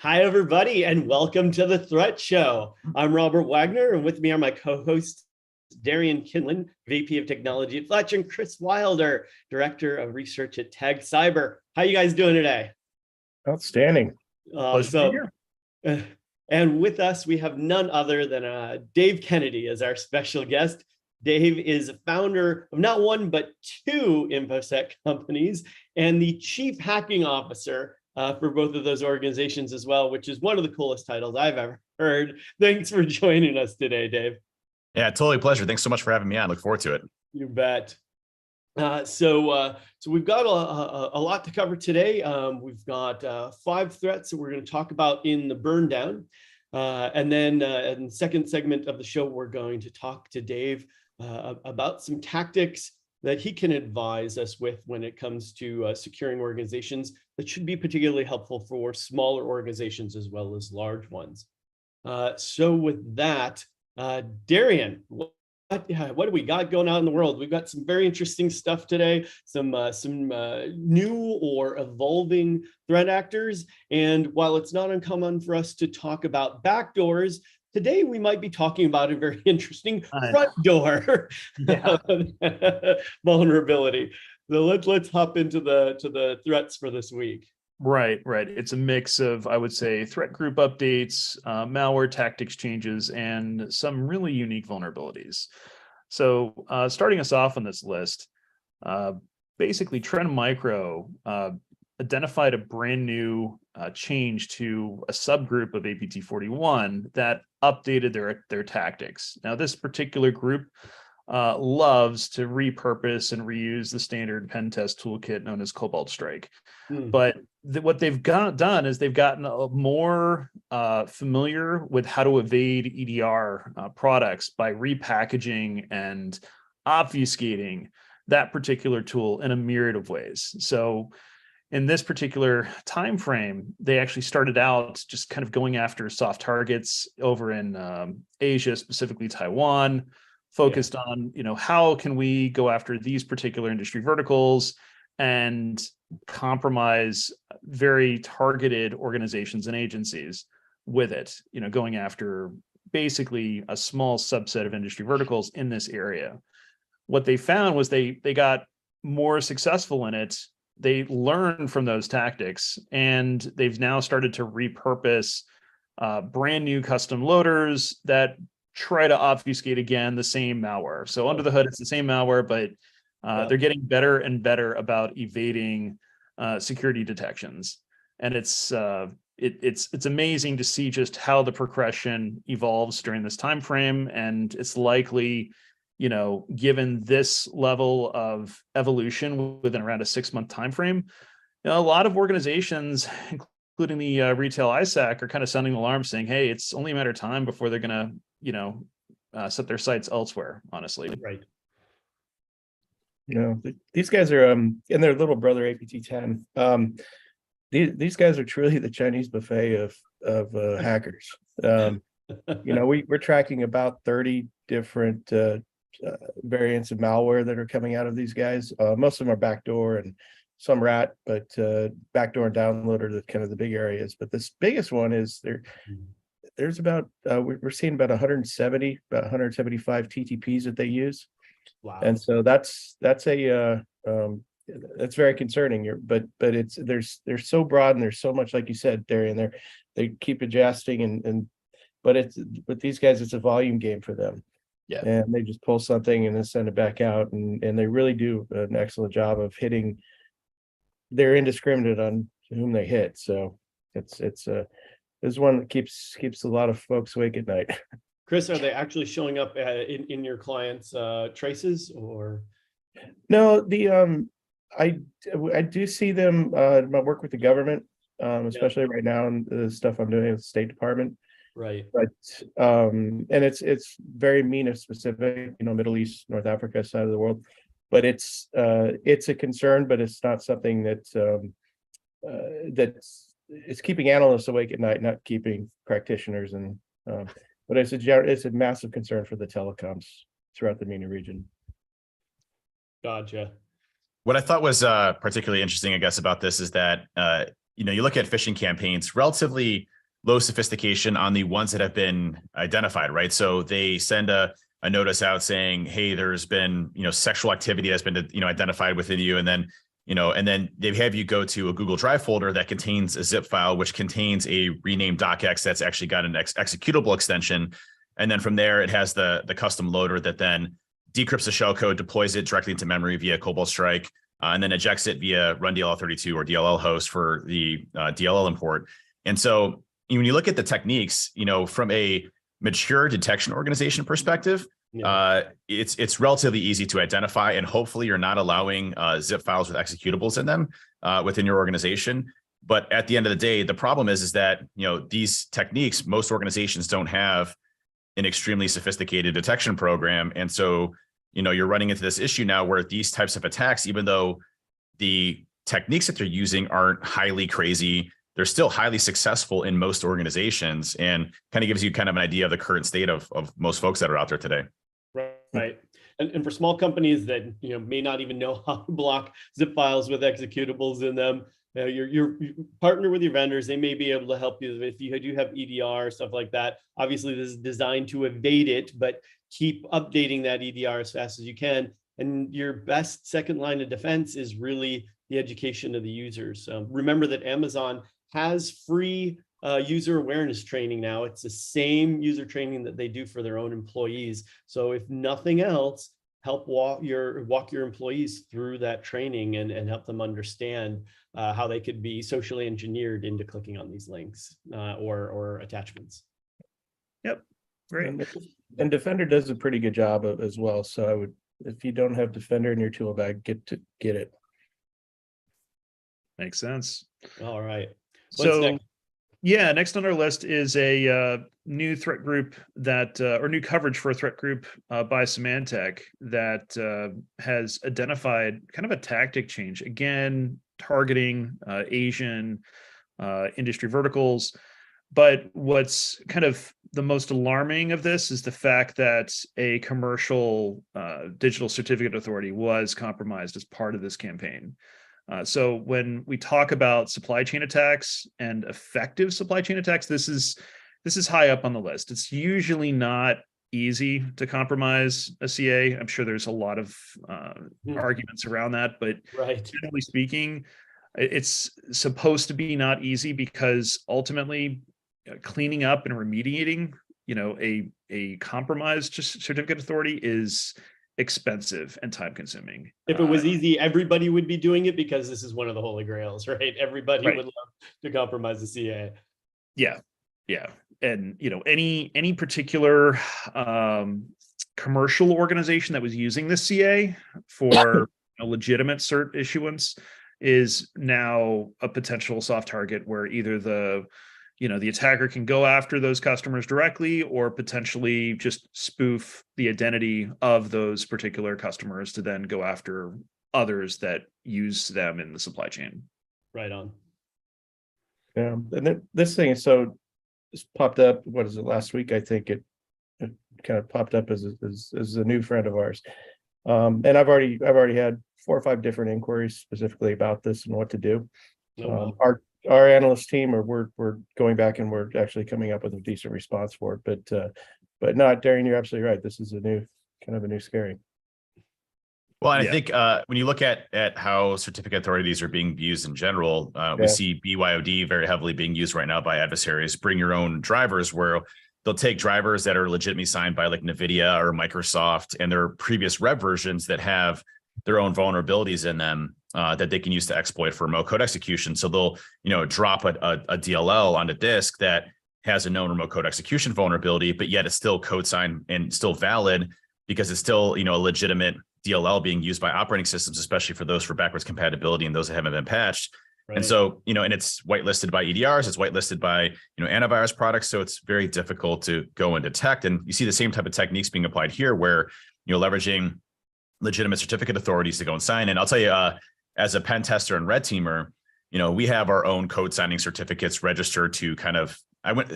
Hi, everybody, and welcome to the Threat Show. I'm Robert Wagner, and with me are my co-hosts, Darian Kinlan, VP of Technology at Fletch, and Chris Wilder, Director of Research at Tag Cyber. How you guys doing today? Outstanding. Pleasure to be here. And with us, we have none other than Dave Kennedy as our special guest. Dave is a founder of not one, but two InfoSec companies and the Chief Hacking Officer for both of those organizations as well, which is one of the coolest titles I've ever heard. Thanks for joining us today, Dave. Yeah, totally pleasure. Thanks so much for having me on. Look forward to it. You bet. So we've got a lot to cover today. We've got 5 threats that we're going to talk about in the burn down. And then in the second segment of the show, we're going to talk to Dave about some tactics that he can advise us with when it comes to securing organizations that should be particularly helpful for smaller organizations as well as large ones. So with that, Darian, what do we got going on in the world? We've got some very interesting stuff today, some new or evolving threat actors. And while it's not uncommon for us to talk about backdoors, today we might be talking about a very interesting front door vulnerability. So let's hop into the threats for this week. Right. It's a mix of, I would say, threat group updates, malware tactics changes, and some really unique vulnerabilities. So starting us off on this list, basically Trend Micro identified a brand new change to a subgroup of APT41 that updated their tactics. Now, this particular group loves to repurpose and reuse the standard pen test toolkit known as Cobalt Strike. But what they've done is they've gotten more familiar with how to evade EDR products by repackaging and obfuscating that particular tool in a myriad of ways. So in this particular time frame, they actually started out just kind of going after soft targets over in Asia, specifically Taiwan, focused on, how can we go after these particular industry verticals and compromise very targeted organizations and agencies with it, going after basically a small subset of industry verticals in this area. What they found was they got more successful in it. They learned from those tactics, and they've now started to repurpose brand new custom loaders that try to obfuscate again the same malware. So under the hood, it's the same malware, but they're getting better and better about evading security detections. And it's amazing to see just how the progression evolves during this time frame. And it's likely, given this level of evolution within around a 6-month time frame, a lot of organizations, including the retail ISAC, are kind of sounding the alarm, saying, "Hey, it's only a matter of time before they're going to, set their sights elsewhere." Honestly, right. These guys are in their little brother APT10. These guys are truly the Chinese buffet of hackers. We're tracking about 30 different variants of malware that are coming out of these guys. Most of them are backdoor and some rat, but backdoor and download are kind of the big areas. But this biggest one is there's about we're seeing about 175 TTPs that they use. Wow. And so that's very concerning. But they're so broad, and there's so much, like you said, Darian. They keep adjusting but these guys, it's a volume game for them. Yeah. And they just pull something and then send it back out, and they really do an excellent job of hitting. They're indiscriminate on whom they hit. So it's one that keeps a lot of folks awake at night. Chris, are they actually showing up in your clients' traces, or? No, I do see them. I work with the government, especially right now in the stuff I'm doing with the State Department. Right. But and it's very MENA specific, Middle East, North Africa side of the world. But it's a concern, but it's not something that's keeping analysts awake at night, not keeping practitioners. And but it's a massive concern for the telecoms throughout the MENA region. Gotcha. What I thought was particularly interesting, I guess, about this is that you look at phishing campaigns, relatively low sophistication on the ones that have been identified, right? So they send a notice out saying, hey, there's been, sexual activity that's been, identified within you. And then they have you go to a Google Drive folder that contains a zip file, which contains a renamed docx that's actually got an executable extension. And then from there, it has the custom loader that then decrypts the shellcode, deploys it directly into memory via Cobalt Strike, and then ejects it via Run DLL32 or DLL host for the DLL import. And so when you look at the techniques, from a mature detection organization perspective, it's relatively easy to identify, and hopefully you're not allowing zip files with executables in them within your organization. But at the end of the day, the problem is that these techniques, most organizations don't have an extremely sophisticated detection program, and so you're running into this issue now where these types of attacks, even though the techniques that they're using aren't highly crazy, they're still highly successful in most organizations, and kind of gives you kind of an idea of the current state of most folks that are out there today. Right. And for small companies that may not even know how to block zip files with executables in them, you partner with your vendors. They may be able to help you if you do have EDR, stuff like that. Obviously, this is designed to evade it, but keep updating that EDR as fast as you can. And your best second line of defense is really the education of the users. Remember that Amazon has free user awareness training now. It's the same user training that they do for their own employees. So if nothing else, help walk your employees through that training and help them understand how they could be socially engineered into clicking on these links or attachments. Yep, great. And Defender does a pretty good job as well. So I would, if you don't have Defender in your tool bag, get it. Makes sense. All right. So next? Yeah, next on our list is a new threat group that, or new coverage for a threat group by Symantec that has identified kind of a tactic change, again, targeting Asian industry verticals. But what's kind of the most alarming of this is the fact that a commercial digital certificate authority was compromised as part of this campaign. So when we talk about supply chain attacks and effective supply chain attacks, this is high up on the list. It's usually not easy to compromise a CA. I'm sure there's a lot of arguments around that, but generally speaking, it's supposed to be not easy because ultimately cleaning up and remediating, a compromised certificate authority is expensive and time consuming. If it was easy, everybody would be doing it because this is one of the holy grails, right? Everybody would love to compromise the CA. Yeah. And any particular commercial organization that was using the CA for a legitimate cert issuance is now a potential soft target where either the attacker can go after those customers directly or potentially just spoof the identity of those particular customers to then go after others that use them in the supply chain. Right on. Yeah, and then this thing is it's popped up. What is it? Last week, I think it kind of popped up as a new friend of ours. And I've already had 4 or 5 different inquiries specifically about this and what to do. Our analyst team, or we're going back and we're actually coming up with a decent response for it. But not, Darian, you're absolutely right. This is a new scary. Well, and I think when you look at how certificate authorities are being used in general, we see BYOD very heavily being used right now by adversaries. Bring your own drivers, where they'll take drivers that are legitimately signed by like NVIDIA or Microsoft and their previous rev versions that have their own vulnerabilities in them that they can use to exploit for remote code execution. So they'll, drop a DLL on a disk that has a known remote code execution vulnerability, but yet it's still code signed and still valid because it's still, a legitimate DLL being used by operating systems, especially for those for backwards compatibility and those that haven't been patched. Right. And so, and it's whitelisted by EDRs, it's whitelisted by, antivirus products. So it's very difficult to go and detect. And you see the same type of techniques being applied here where, leveraging legitimate certificate authorities to go and sign. And I'll tell you, as a pen tester and red teamer, we have our own code signing certificates registered to kind of,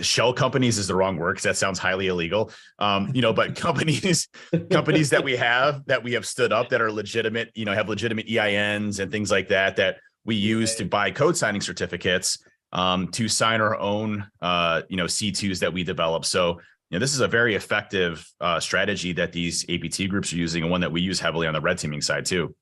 shell companies is the wrong word because that sounds highly illegal. But companies that we have stood up that are legitimate, have legitimate EINs and things like that we use to buy code signing certificates to sign our own C2s that we develop. So this is a very effective strategy that these APT groups are using, and one that we use heavily on the red teaming side too.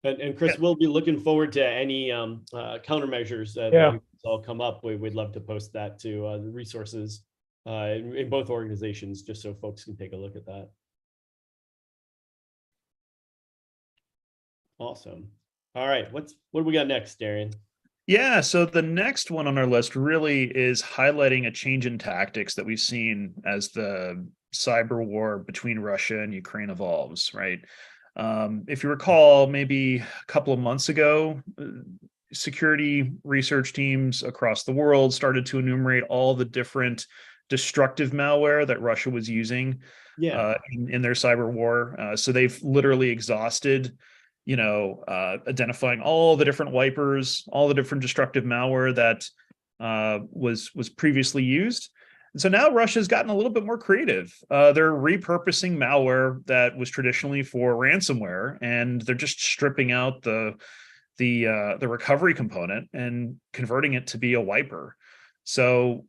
And Chris, we'll be looking forward to any countermeasures that all come up. We'd love to post that to the resources in both organizations, just so folks can take a look at that. Awesome. All right, what do we got next, Darian? Yeah, so the next one on our list really is highlighting a change in tactics that we've seen as the cyber war between Russia and Ukraine evolves, right? If you recall, maybe a couple of months ago, security research teams across the world started to enumerate all the different destructive malware that Russia was using in their cyber war. So they've literally exhausted identifying all the different wipers, all the different destructive malware that was previously used. And so now Russia's gotten a little bit more creative. They're repurposing malware that was traditionally for ransomware, and they're just stripping out the recovery component and converting it to be a wiper. So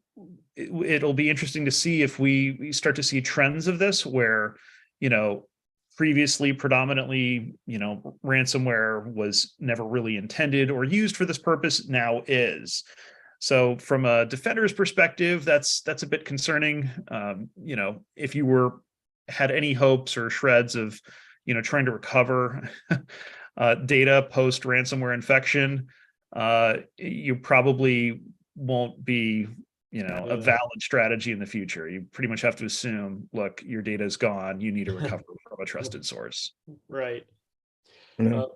it'll be interesting to see if we start to see trends of this where, previously predominantly, ransomware was never really intended or used for this purpose, now is. So from a defender's perspective, that's a bit concerning. If you had any hopes or shreds of, trying to recover data post ransomware infection, you probably won't be, a valid strategy in the future. You pretty much have to assume, look, your data is gone. You need to recover from a trusted source. Right. Mhm.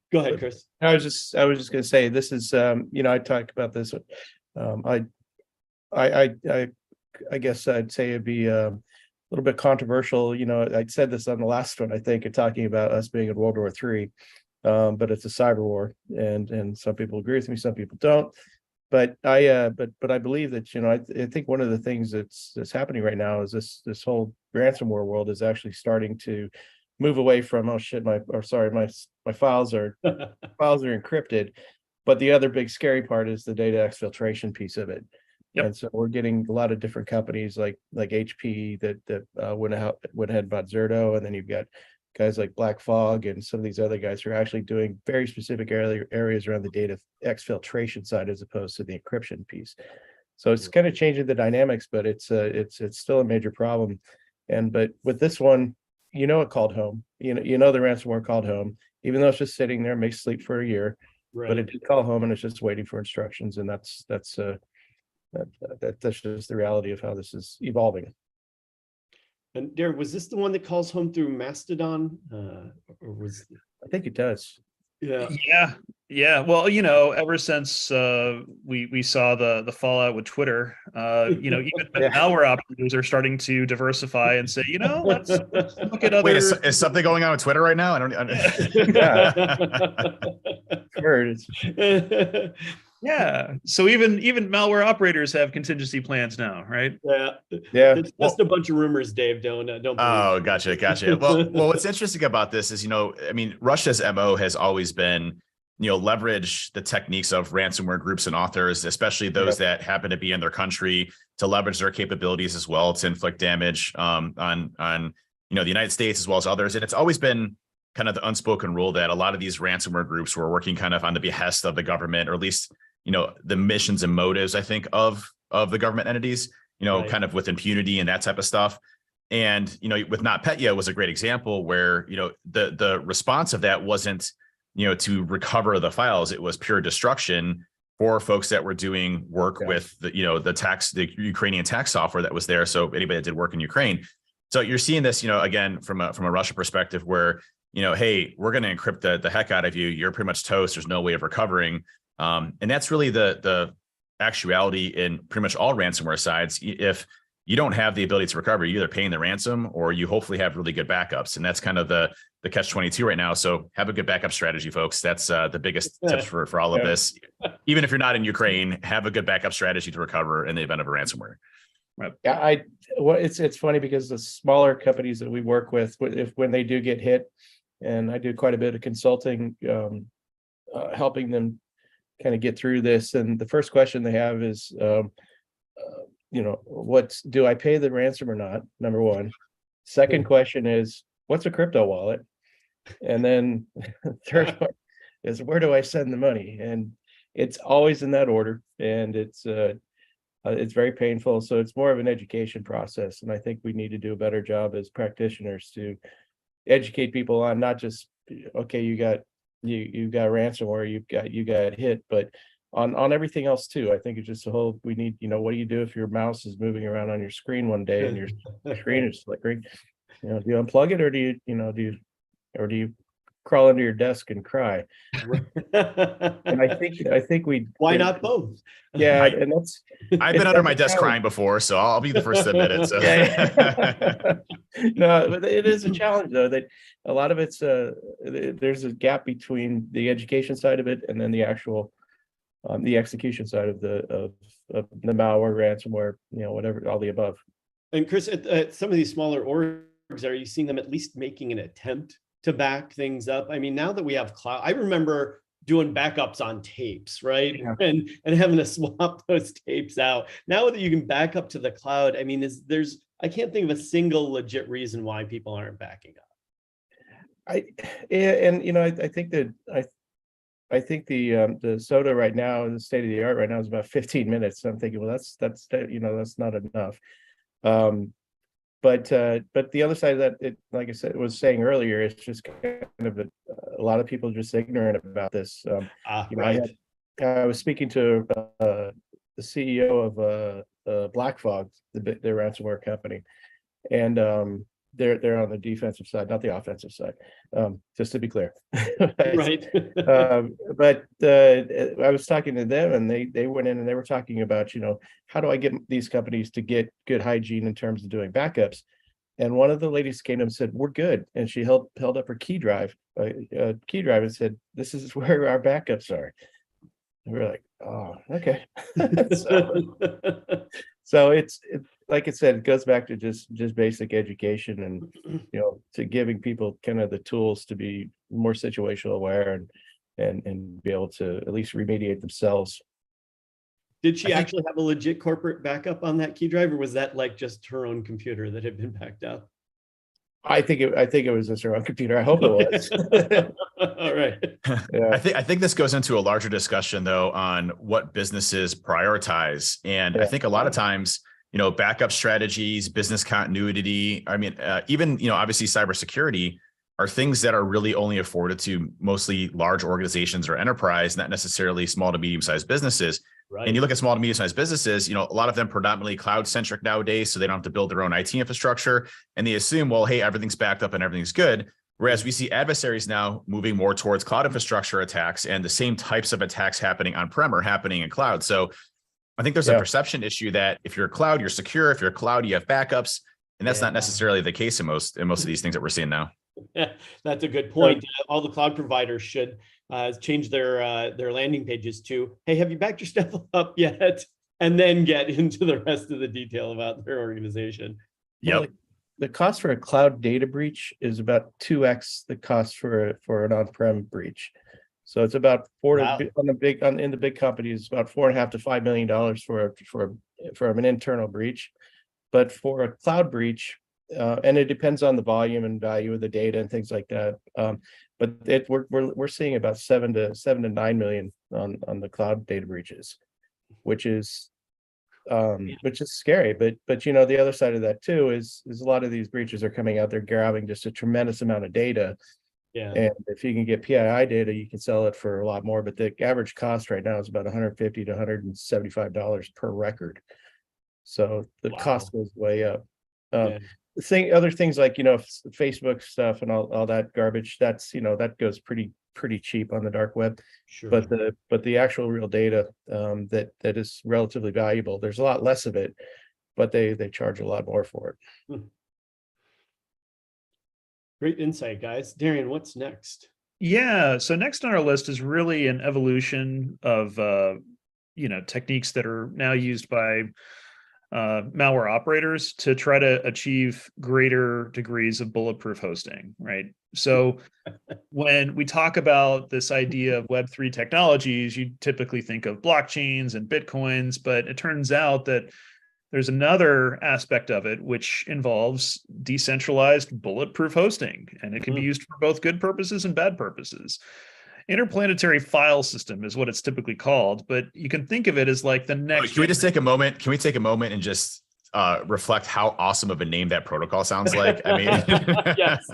Go ahead, Chris. I was just going to say, this is, I talked about this. I guess I'd say it'd be a little bit controversial. I said this on the last one, I think, talking about us being in World War III, but it's a cyber war, and some people agree with me, some people don't. But I believe that, I think one of the things that's happening right now is this whole ransomware world is actually starting to move away from, oh shit, my files are encrypted. But the other big scary part is the data exfiltration piece of it. Yep. And so we're getting a lot of different companies like HP that went ahead and bought Zerto, and then you've got guys like Black Fog and some of these other guys who are actually doing very specific areas around the data exfiltration side as opposed to the encryption piece. So it's kind of changing the dynamics, but it's still a major problem. But with this one, it called home. The ransomware called home, even though it's just sitting there, may sleep for a year, Right. but it did call home, and it's just waiting for instructions. And that's just the reality of how this is evolving. And Derek, was this the one that calls home through Mastodon? Or was I think it does. Yeah. Well, ever since we saw the fallout with Twitter, even malware operators are starting to diversify and say, let's look at other. Wait, is something going on with Twitter right now? I don't. Heard. Yeah. So even malware operators have contingency plans now, right? Yeah. It's just a bunch of rumors, Dave. Don't believe. Oh, gotcha. Well, what's interesting about this is, Russia's MO has always been, leverage the techniques of ransomware groups and authors, especially those that happen to be in their country, to leverage their capabilities as well to inflict damage on the United States as well as others. And it's always been kind of the unspoken rule that a lot of these ransomware groups were working kind of on the behest of the government, or at least the missions and motives, I think, of the government entities, right, kind of with impunity and that type of stuff. And, with NotPetya was a great example where, the response of that wasn't, to recover the files. It was pure destruction for folks that were doing work with the Ukrainian tax software that was there. So anybody that did work in Ukraine. So you're seeing this, again, from a Russia perspective where, hey, we're going to encrypt the heck out of you. You're pretty much toast. There's no way of recovering. And that's really the actuality in pretty much all ransomware sides. If you don't have the ability to recover, you're either paying the ransom or you hopefully have really good backups. And that's kind of the catch-22 right now. So have a good backup strategy, folks. That's the biggest tips for all of this. Even if you're not in Ukraine, have a good backup strategy to recover in the event of a ransomware. Right. Yeah, it's funny because the smaller companies that we work with, when they do get hit, and I do quite a bit of consulting, helping them kind of get through this. And the first question they have is, do I pay the ransom or not? Number one. Second question is, what's a crypto wallet? And then third one is, where do I send the money? And it's always in that order, and it's very painful. So it's more of an education process, and I think we need to do a better job as practitioners to educate people on not just, okay, you got ransomware, you got hit, but on everything else too. I think it's just a whole, we need, what do you do if your mouse is moving around on your screen one day and your screen is flickering? Do you unplug it, or do you crawl under your desk and cry? And I think why not both? Yeah, I- and I've been under my desk crying before, so I'll be the first to admit it. So. No, but it is a challenge though, that a lot of it's there's a gap between the education side of it and then the actual the execution side of the malware, ransomware, whatever, all the above. And Chris, at some of these smaller orgs, are you seeing them at least making an attempt to back things up? I mean, now that we have cloud, I remember doing backups on tapes, right? Yeah. And having to swap those tapes out. Now that you can back up to the cloud, I mean, I can't think of a single legit reason why people aren't backing up. I think the SOTA right now, the state of the art right now, is about 15 minutes. So I'm thinking, well, that's not enough. But the other side of that, like I said, was saying earlier, it's just kind of a lot of people are just ignorant about this. Right. I was speaking to the CEO of BlackFog, their ransomware company, and they're on the defensive side, not the offensive side, just to be clear. Right. But I was talking to them, and they went in and they were talking about, how do I get these companies to get good hygiene in terms of doing backups? And one of the ladies came to them and said, "We're good." And she held up her key drive and said, "This is where our backups are." And we were like, "Oh, okay." So it's like I said, it goes back to just basic education and to giving people kind of the tools to be more situational aware and be able to at least remediate themselves. Did she actually have a legit corporate backup on that key drive, or was that like just her own computer that had been backed up? I think it was just her own computer. I hope it was. All right. Yeah. I think this goes into a larger discussion though on what businesses prioritize, and I think a lot of times, backup strategies, business continuity. I mean, even obviously cybersecurity are things that are really only afforded to mostly large organizations or enterprise, not necessarily small to medium-sized businesses. Right. And you look at small to medium-sized businesses, a lot of them predominantly cloud-centric nowadays, so they don't have to build their own IT infrastructure, and they assume, well, hey, everything's backed up and everything's good. Whereas we see adversaries now moving more towards cloud infrastructure attacks, and the same types of attacks happening on-prem are happening in cloud. So I think there's a perception issue that if you're cloud, you're secure. If you're cloud, you have backups, and that's not necessarily the case in most of these things that we're seeing now. Yeah, that's a good point. All the cloud providers should change their landing pages to, "Hey, have you backed your stuff up yet?" And then get into the rest of the detail about their organization. Yep. Well, the cost for a cloud data breach is about 2x the cost for an on-prem breach. So it's about in the big companies, about $4.5 to $5 million for an internal breach. But for a cloud breach, and it depends on the volume and value of the data and things like that. But we're seeing about 7 to 9 million on the cloud data breaches, which is scary. But the other side of that too is a lot of these breaches are coming out. They're grabbing just a tremendous amount of data. Yeah. And if you can get PII data, you can sell it for a lot more. But the average cost right now is about $150 to $175 per record. So the cost goes way up. Other things like Facebook stuff and all that garbage, that's that goes pretty cheap on the dark web. Sure. But the actual real data that is relatively valuable, there's a lot less of it, but they charge a lot more for it. Great insight, guys. Darian, what's next? Yeah, so next on our list is really an evolution of techniques that are now used by malware operators to try to achieve greater degrees of bulletproof hosting, right? So when we talk about this idea of Web3 technologies, you typically think of blockchains and Bitcoins, but it turns out that there's another aspect of it which involves decentralized bulletproof hosting, and it can be used for both good purposes and bad purposes. Interplanetary file system is what it's typically called, but you can think of it as like the next. Can we just take a moment? Can we take a moment and just reflect how awesome of a name that protocol sounds like? I mean, yes,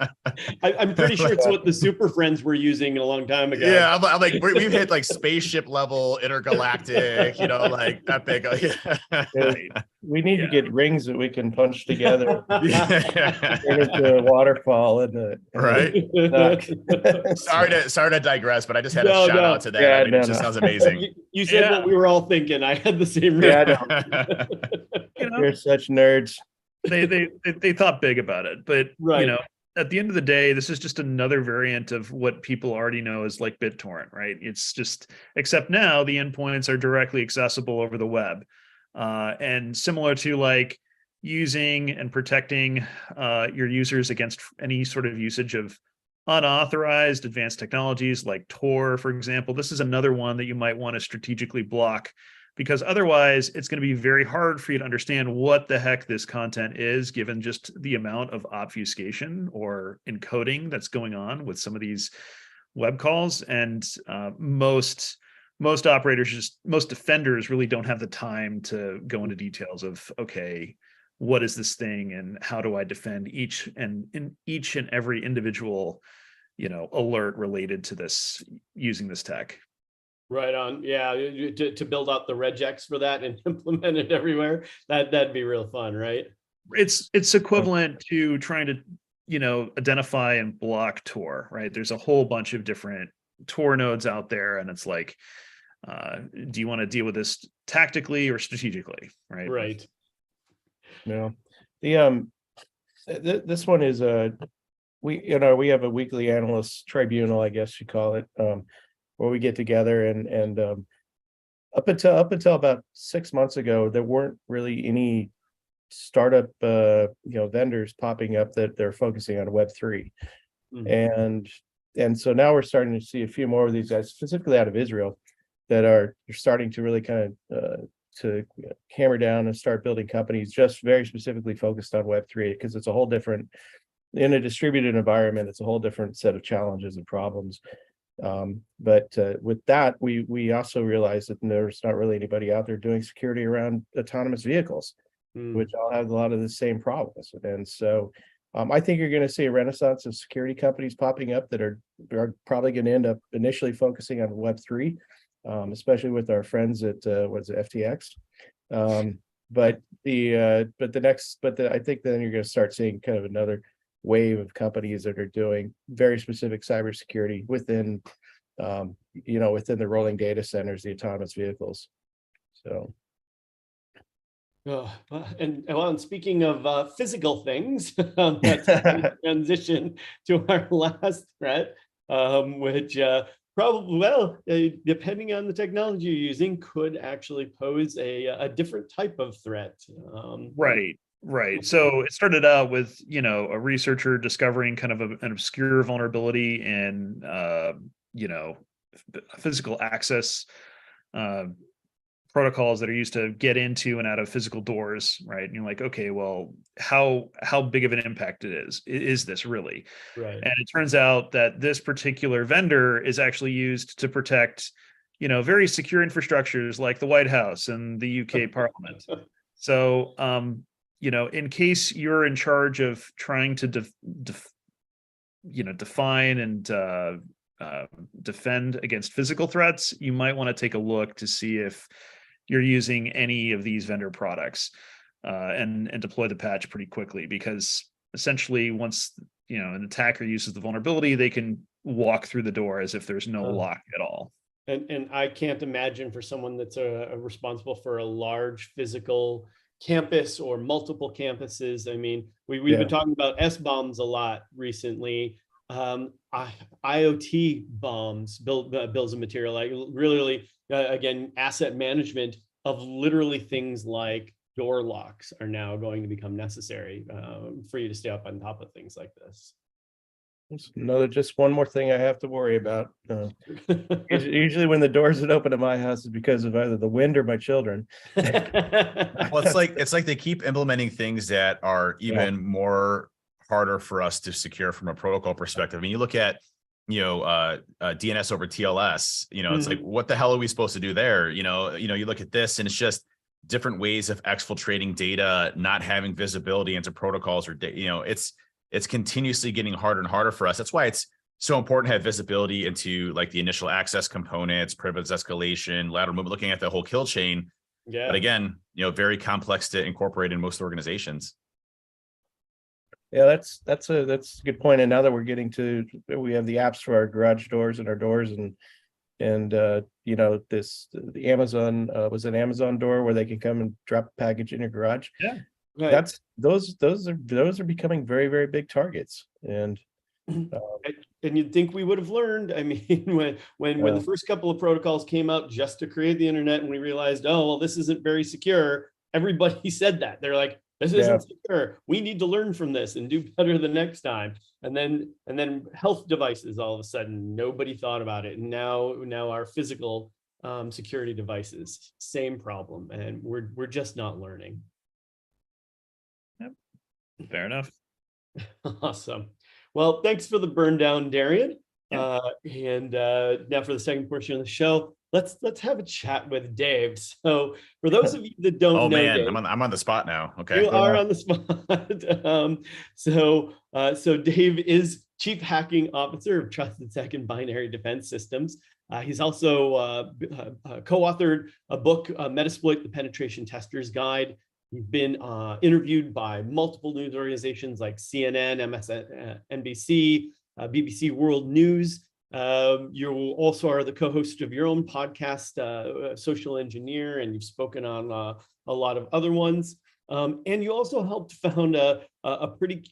I'm pretty sure it's what the Super Friends were using a long time ago. Yeah, I'm like, we've hit like spaceship level, intergalactic, like epic. We need to get rings that we can punch together. Yeah. Turn into a waterfall and Right. Sorry to digress, but I just had a shout out to that. Yeah, I mean, it just sounds amazing. You said what we were all thinking. I had the same. You're such nerds. They thought big about it, but right. At the end of the day, this is just another variant of what people already know as like BitTorrent, right? It's just, except now the endpoints are directly accessible over the web. And similar to like using and protecting your users against any sort of usage of unauthorized advanced technologies like Tor, for example, this is another one that you might want to strategically block, because otherwise it's going to be very hard for you to understand what the heck this content is, given just the amount of obfuscation or encoding that's going on with some of these web calls. And most defenders really don't have the time to go into details of, okay, what is this thing and how do I defend each and every individual, alert related to this, using this tech. Right on. Yeah. To build out the regex for that and implement it everywhere. That'd be real fun, right? It's equivalent to trying to, identify and block Tor, right? There's a whole bunch of different Tor nodes out there. And it's like, do you want to deal with this tactically or strategically? Right. Right. No, this one is we have a weekly analyst tribunal, I guess you call it, where we get together and up until about 6 months ago, there weren't really any startup vendors popping up that they're focusing on Web3. And so now we're starting to see a few more of these guys, specifically out of Israel, that are starting to really kind of to hammer down and start building companies just very specifically focused on Web3, because it's a whole different, in a distributed environment, it's a whole different set of challenges and problems. But with that, we also realized that there's not really anybody out there doing security around autonomous vehicles, which all have a lot of the same problems. And so I think you're going to see a renaissance of security companies popping up that are probably going to end up initially focusing on Web3, especially with our friends at FTX. I think then you're going to start seeing kind of another wave of companies that are doing very specific cybersecurity within the rolling data centers, the autonomous vehicles. So. And speaking of physical things, let's transition to our last threat, which probably, depending on the technology you're using, could actually pose a different type of threat. Right. So it started out with, a researcher discovering kind of an obscure vulnerability in, physical access protocols that are used to get into and out of physical doors, right? And you're like, okay, well, how big of an impact is this really? Right. And it turns out that this particular vendor is actually used to protect, very secure infrastructures like the White House and the UK Parliament. So, in case you're in charge of trying to define and defend against physical threats, you might want to take a look to see if you're using any of these vendor products and deploy the patch pretty quickly, because essentially once an attacker uses the vulnerability, they can walk through the door as if there's no lock at all. And I can't imagine for someone that's responsible for a large physical campus or multiple campuses. I mean, we've been talking about S-bombs a lot recently. IoT bombs, bills of material, like really, again, asset management of literally things like door locks are now going to become necessary for you to stay up on top of things like this. It's just one more thing I have to worry about. Usually when the doors would open at my house is because of either the wind or my children. Well, it's like they keep implementing things that are even more harder for us to secure from a protocol perspective. I mean, you look at, DNS over TLS, it's like, what the hell are we supposed to do there? You look at this and it's just different ways of exfiltrating data, not having visibility into protocols or, it's continuously getting harder and harder for us. That's why it's so important to have visibility into like the initial access components, privilege escalation, lateral movement, looking at the whole kill chain. Yeah. But again, very complex to incorporate in most organizations. Yeah, that's a good point. And now that we have the apps for our garage doors and our doors and the Amazon was an Amazon door where they can come and drop a package in your garage. Yeah. Right. Those are becoming very, very big targets. And you'd think we would have learned. I mean, when the first couple of protocols came out just to create the internet, and we realized, oh, well, this isn't very secure. Everybody said that. They're like, this isn't secure. We need to learn from this and do better the next time. And then health devices, all of a sudden, nobody thought about it. And now our physical security devices, same problem. And we're just not learning. Yep. Fair enough. Awesome. Well, thanks for the burn down, Darian. Yeah. And now for the second portion of the show, let's have a chat with Dave. So for those of you that don't know, man, Dave, I'm on the spot now. Okay. you are on the spot. So Dave is Chief Hacking Officer of Trusted Second Binary Defense Systems. He's also co-authored a book, Metasploit: The Penetration Tester's Guide. He's been interviewed by multiple news organizations like CNN, MSNBC, BBC World News. You also are the co-host of your own podcast, Social Engineer, and you've spoken on a lot of other ones. And you also helped found a pretty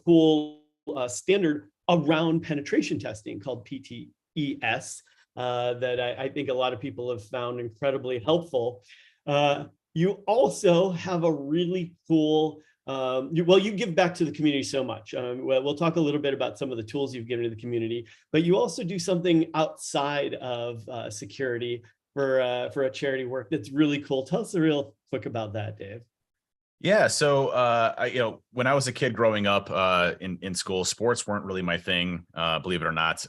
cool standard around penetration testing called PTES that I think a lot of people have found incredibly helpful. You also have a really cool, you give back to the community so much. We'll talk a little bit about some of the tools you've given to the community, but you also do something outside of security for a charity work that's really cool. Tell us a real quick about that, Dave. Yeah. So, when I was a kid growing up in school, sports weren't really my thing, believe it or not.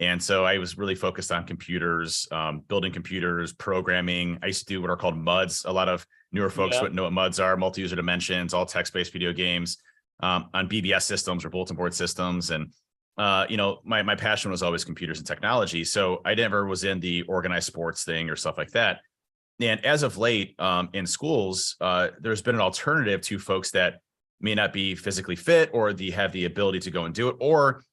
And so I was really focused on computers, building computers, programming. I used to do what are called MUDs. A lot of newer folks wouldn't know what MUDs are, multi-user dimensions, all text-based video games on BBS systems or bulletin board systems. And, my passion was always computers and technology. So I never was in the organized sports thing or stuff like that. And as of late in schools, there's been an alternative to folks that may not be physically fit or have the ability to go and do it, or,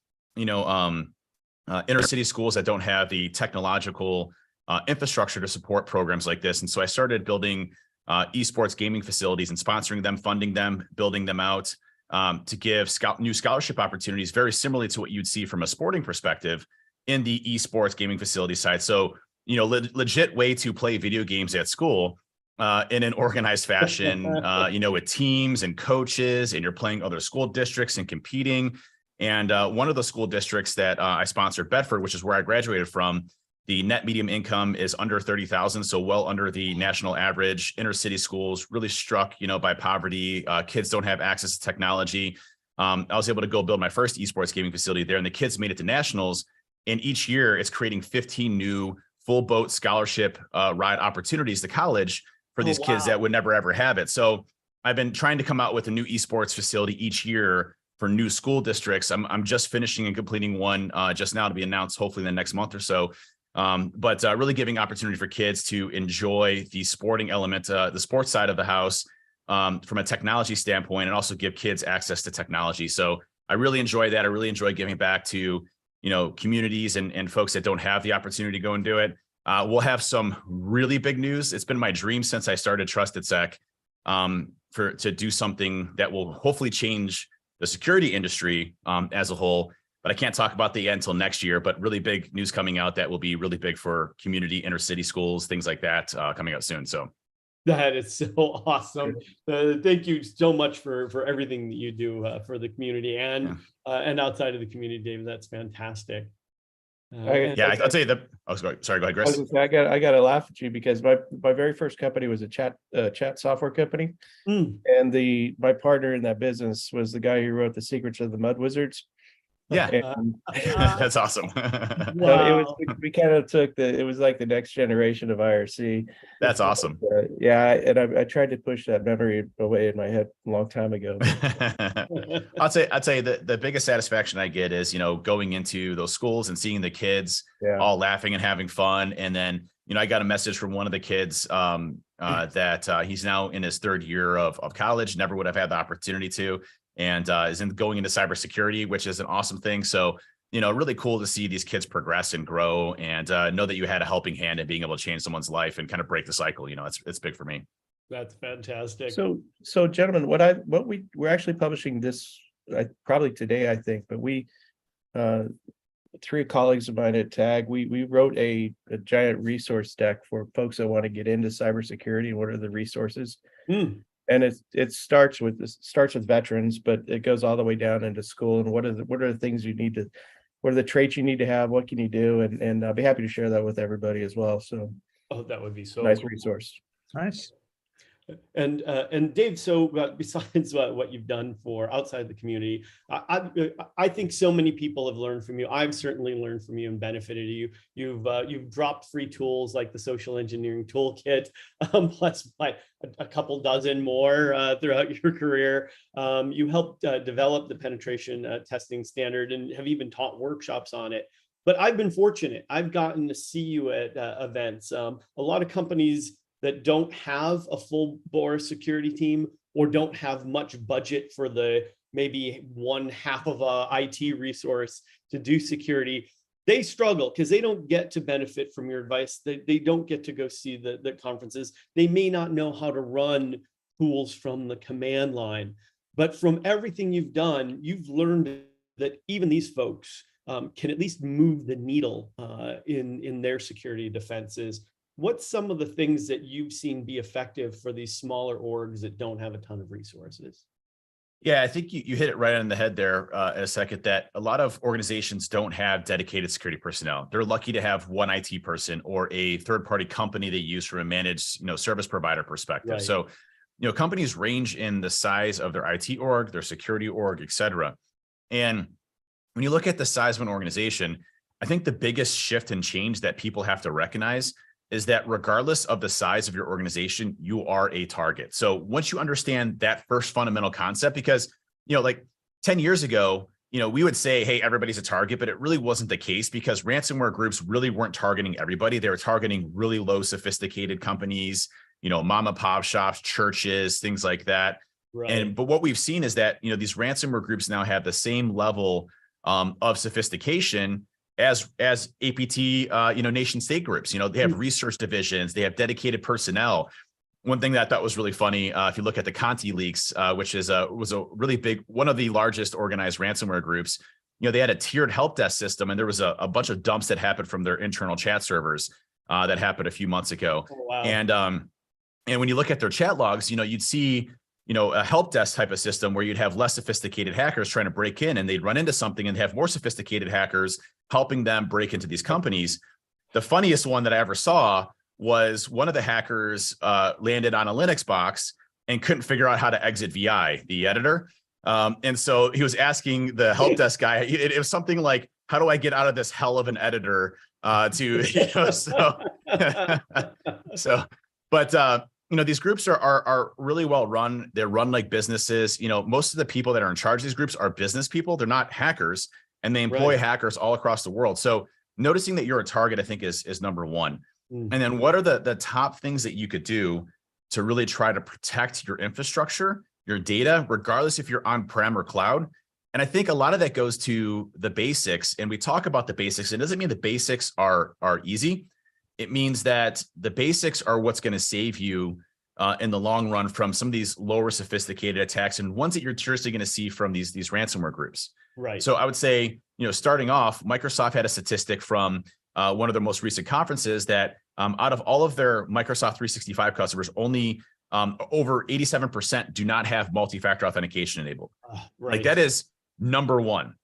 inner city schools that don't have the technological infrastructure to support programs like this. And so I started building esports gaming facilities and sponsoring them, funding them, building them out to give new scholarship opportunities, very similarly to what you'd see from a sporting perspective in the esports gaming facility side. So, legit way to play video games at school in an organized fashion, with teams and coaches, and you're playing other school districts and competing. And one of the school districts that I sponsored, Bedford, which is where I graduated from, the net median income is under 30,000, so well under the national average. Inner city schools really struck, by poverty. Kids don't have access to technology. I was able to go build my first esports gaming facility there, and the kids made it to nationals. And each year, it's creating 15 new full boat scholarship ride opportunities to college for these kids that would never ever have it. So I've been trying to come out with a new esports facility each year for new school districts. I'm just finishing and completing one just now to be announced hopefully in the next month or so. But really giving opportunity for kids to enjoy the sporting element, the sports side of the house from a technology standpoint, and also give kids access to technology. So I really enjoy that. I really enjoy giving back to, communities and folks that don't have the opportunity to go and do it. We'll have some really big news. It's been my dream since I started Trusted Sec to do something that will hopefully change the security industry as a whole, but I can't talk about that yet until next year. But really big news coming out that will be really big for community, inner city schools, things like that coming out soon. So, That is so awesome. Thank you so much for everything that you do for the community and outside of the community, David. That's fantastic. Yeah, I'll tell you the. Oh, sorry. Go ahead, I was Chris. gonna say, I got to laugh at you because my very first company was a chat software company, Mm. and my partner in that business was the guy who wrote The Secrets of the Mud Wizards. Yeah, And that's awesome. Wow. we kind of took it was like the next generation of IRC. That's awesome. Yeah, and I tried to push that memory away in my head a long time ago. I'd say the biggest satisfaction I get is, going into those schools and seeing the kids Yeah. all laughing and having fun. And then, I got a message from one of the kids that he's now in his third year of college, never would have had the opportunity to, and is going into cybersecurity, which is an awesome thing. So, really cool to see these kids progress and grow, and know that you had a helping hand in being able to change someone's life and kind of break the cycle. It's big for me. That's fantastic. So gentlemen, we're actually publishing this probably today, I think, but we three colleagues of mine at TAG, we wrote a giant resource deck for folks that want to get into cybersecurity and what are the resources. Mm. And it starts with veterans, but it goes all the way down into school and what are the things you need to, what are the traits you need to have, what can you do, and I'll be happy to share that with everybody as well. So That would be so nice cool. resource. Nice. And Dave, so besides what you've done for outside the community, I think so many people have learned from you. I've certainly learned from you and benefited you. You've dropped free tools like the social engineering toolkit, plus like a couple dozen more throughout your career. You helped develop the penetration testing standard and have even taught workshops on it. But I've been fortunate. I've gotten to see you at events. A lot of companies that don't have a full bore security team or don't have much budget for the maybe one half of a IT resource to do security, they struggle because they don't get to benefit from your advice. They don't get to go see the conferences. They may not know how to run tools from the command line. But from everything you've done, you've learned that even these folks can at least move the needle in their security defenses. What's some of the things that you've seen be effective for these smaller orgs that don't have a ton of resources? Yeah, I think you hit it right on the head there in a second, that a lot of organizations don't have dedicated security personnel. They're lucky to have one IT person or a third-party company they use from a managed service provider perspective. Right. So, companies range in the size of their IT org, their security org, et cetera. And when you look at the size of an organization, I think the biggest shift and change that people have to recognize is that regardless of the size of your organization, you are a target. So once you understand that first fundamental concept, because, like 10 years ago, we would say, hey, everybody's a target, but it really wasn't the case because ransomware groups really weren't targeting everybody. They were targeting really low sophisticated companies, mom and pop shops, churches, things like that. Right. But what we've seen is that, these ransomware groups now have the same level of sophistication as APT, nation state groups. They have research divisions, they have dedicated personnel. One thing that I thought was really funny, if you look at the Conti leaks, which was a really big, one of the largest organized ransomware groups, they had a tiered help desk system, and there was a bunch of dumps that happened from their internal chat servers that happened a few months ago. Oh, wow. And when you look at their chat logs, you'd see a help desk type of system where you'd have less sophisticated hackers trying to break in, and they'd run into something and have more sophisticated hackers helping them break into these companies. The funniest one that I ever saw was one of the hackers landed on a Linux box and couldn't figure out how to exit VI, the editor. And so he was asking the help desk guy, it was something like, how do I get out of this hell of an editor these groups are really well run. They're run like businesses. Most of the people that are in charge of these groups are business people. They're not hackers, and they employ hackers all across the world. So noticing that you're a target, I think is number one. Mm-hmm. And then what are the top things that you could do to really try to protect your infrastructure, your data, regardless if you're on-prem or cloud? And I think a lot of that goes to the basics. And we talk about the basics. It doesn't mean the basics are easy. It means that the basics are what's going to save you in the long run from some of these lower sophisticated attacks and ones that you're seriously going to see from these ransomware groups. Right. So I would say, starting off, Microsoft had a statistic from one of their most recent conferences that out of all of their Microsoft 365 customers, only over 87% do not have multi-factor authentication enabled. Right. Like that is number one.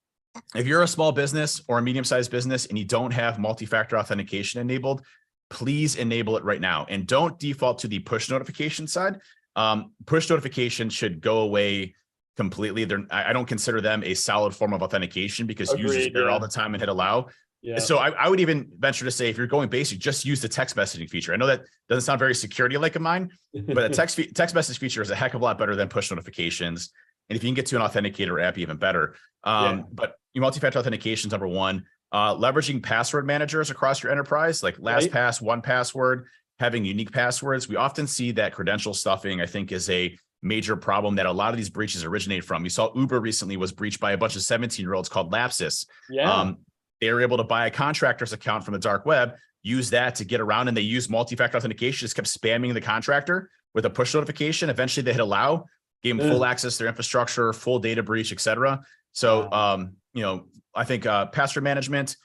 If you're a small business or a medium-sized business and you don't have multi-factor authentication enabled, please enable it right now. And don't default to the push notification side. Push notification should go away completely. I don't consider them a solid form of authentication because users there all the time and hit allow. Yeah. So I would even venture to say, if you're going basic, just use the text messaging feature. I know that doesn't sound very security-like of mine, but a text message feature is a heck of a lot better than push notifications. And if you can get to an authenticator app, even better. But your multi-factor authentication is number one. Leveraging password managers across your enterprise, like LastPass, 1Password, having unique passwords. We often see that credential stuffing, I think, is a major problem that a lot of these breaches originate from. You saw Uber recently was breached by a bunch of 17-year-olds called Lapsus. They were able to buy a contractor's account from the dark web, use that to get around, and they used multi-factor authentication, just kept spamming the contractor with a push notification. Eventually they hit allow, gave them full access to their infrastructure, full data breach, et cetera. So, I think password management,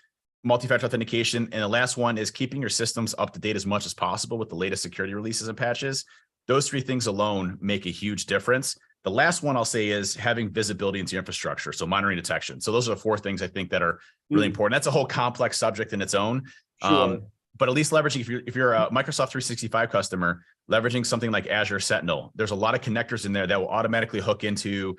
multi-factor authentication, and the last one is keeping your systems up to date as much as possible with the latest security releases and patches. Those three things alone make a huge difference. The last one I'll say is having visibility into your infrastructure. So monitoring detection. So those are the four things I think that are really important. That's a whole complex subject in its own. Sure. But at least leveraging, if you're a Microsoft 365 customer, leveraging something like Azure Sentinel, there's a lot of connectors in there that will automatically hook into,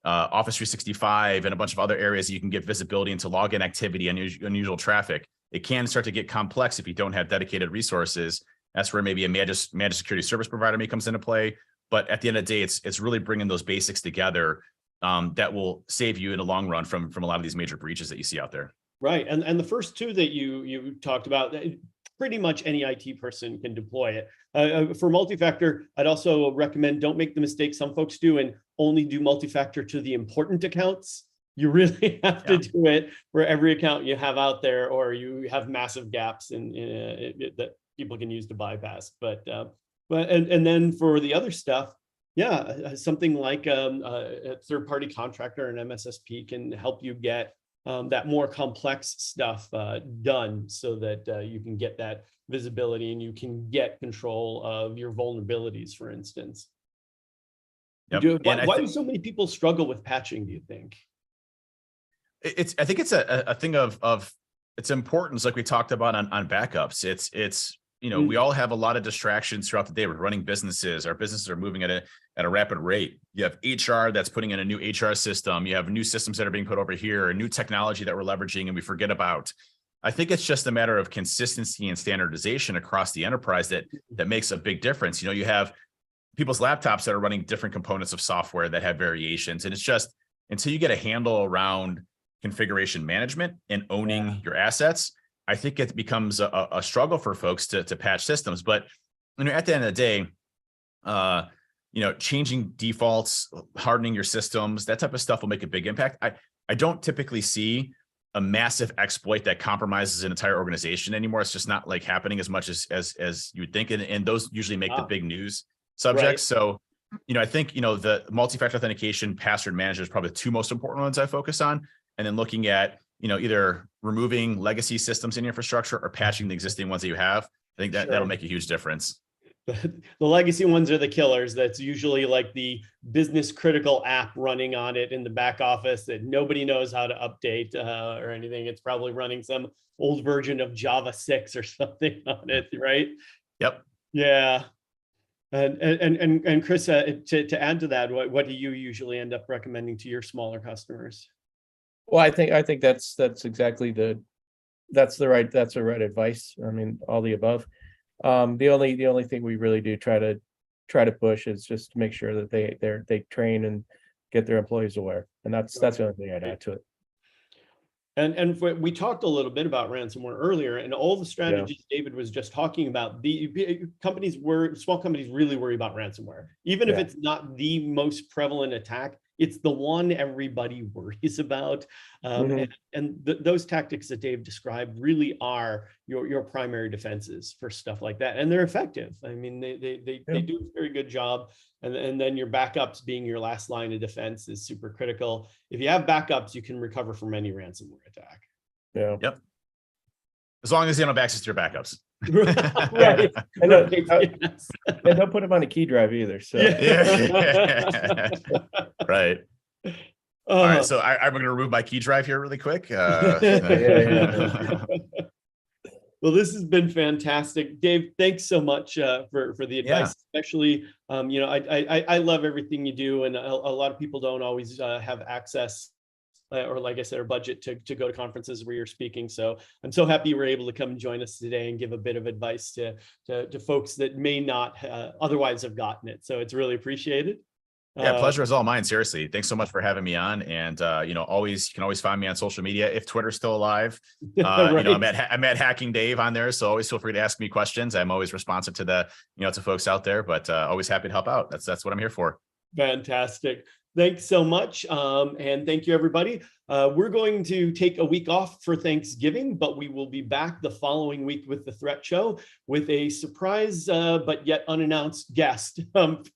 Office 365 and a bunch of other areas you can get visibility into login activity and unusual traffic. It can start to get complex if you don't have dedicated resources. That's where maybe a managed security service provider comes into play. But at the end of the day, it's really bringing those basics together that will save you in the long run from a lot of these major breaches that you see out there. Right. And the first two that you talked about, pretty much any IT person can deploy it. For multi-factor, I'd also recommend don't make the mistake some folks do and only do multi-factor to the important accounts. You really have to do it for every account you have out there, or you have massive gaps in that people can use to bypass. But then for the other stuff, something like a third-party contractor, an MSSP, can help you get that more complex stuff done, so that you can get that visibility and you can get control of your vulnerabilities, for instance. Yep. Why do so many people struggle with patching, do you think? I think it's a thing of its importance, like we talked about on backups. It's we all have a lot of distractions throughout the day. We're running businesses. Our businesses are moving at a rapid rate. You have HR that's putting in a new HR system. You have new systems that are being put over here, a new technology that we're leveraging and we forget about. I think it's just a matter of consistency and standardization across the enterprise that makes a big difference. You have people's laptops that are running different components of software that have variations. And it's just, until you get a handle around configuration management and owning your assets, I think it becomes a struggle for folks to patch systems. But at the end of the day, changing defaults, hardening your systems, that type of stuff will make a big impact. I don't typically see a massive exploit that compromises an entire organization anymore. It's just not like happening as much as you would think. And those usually make the big news subjects. Right. So, I think, the multi-factor authentication, password manager is probably the two most important ones I focus on. And then looking at, either removing legacy systems in your infrastructure or patching the existing ones that you have. I think that'll make a huge difference. The legacy ones are the killers. That's usually like the business critical app running on it in the back office that nobody knows how to update or anything. It's probably running some old version of Java 6 or something on it, right? Yep. Yeah. And Chris, to add to that, what do you usually end up recommending to your smaller customers? Well, I think that's exactly the right advice. I mean, all the above. The only thing we really do try to push is just to make sure that they train and get their employees aware, and that's the only thing I'd add to it. And we talked a little bit about ransomware earlier, and all the strategies David was just talking about. The small companies really worry about ransomware, even if it's not the most prevalent attack. It's the one everybody worries about. Those tactics that Dave described really are your primary defenses for stuff like that. And they're effective. I mean, they do a very good job. And then your backups being your last line of defense is super critical. If you have backups, you can recover from any ransomware attack. Yeah. Yep. As long as you don't have access to your backups. Right. I know. Right, yes. And don't put them on a key drive either. So Yeah. Right. All right. Uh, So I'm going to remove my key drive here really quick. yeah. Well, this has been fantastic, Dave. Thanks so much for the advice. Especially, I love everything you do, and a lot of people don't always have access, or like I said, or budget to go to conferences where you're speaking. So I'm so happy you were able to come and join us today and give a bit of advice to folks that may not otherwise have gotten it. So it's really appreciated. Yeah, pleasure is all mine. Seriously, thanks so much for having me on. And you can always find me on social media if Twitter's still alive. Right. I'm at Hacking Dave on there, so always feel free to ask me questions. I'm always responsive to to folks out there, but always happy to help out. That's what I'm here for. Fantastic. Thanks so much. And thank you, everybody. We're going to take a week off for Thanksgiving, but we will be back the following week with the Threat Show with a surprise, but yet unannounced guest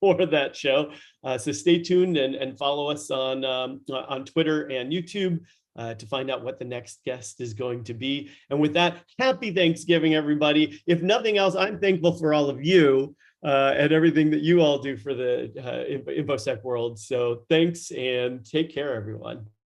for that show. So stay tuned and follow us on Twitter and YouTube to find out what the next guest is going to be. And with that, happy Thanksgiving, everybody. If nothing else, I'm thankful for all of you and everything that you all do for the InfoSec world. So thanks and take care, everyone.